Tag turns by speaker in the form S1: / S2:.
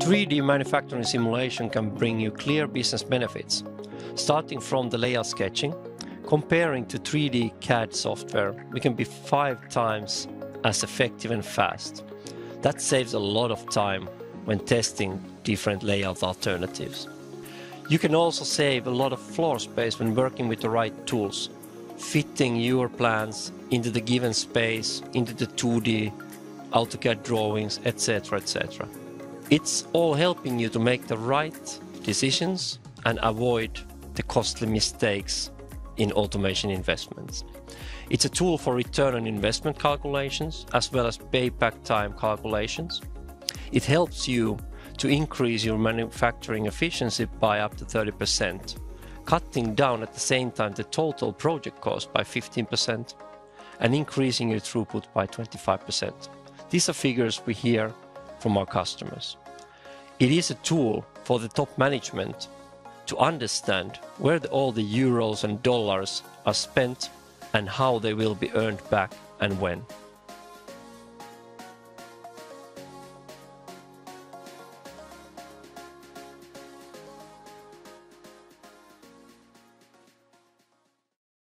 S1: 3D manufacturing simulation can bring you clear business benefits, starting from the layout sketching. Comparing to 3D CAD software, we can be 5 times as effective and fast. That saves a lot of time when testing different layout alternatives. You can also save a lot of floor space when working with the right tools, fitting your plans into the given space, into the 2D, AutoCAD drawings, etc., etc. It's all helping you to make the right decisions and avoid the costly mistakes in automation investments. It's a tool for return on investment calculations as well as payback time calculations. It helps you to increase your manufacturing efficiency by up to 30%, cutting down at the same time the total project cost by 15% and increasing your throughput by 25%. These are figures we hear from our customers. It is a tool for the top management to understand where all the euros and dollars are spent and how they will be earned back and when.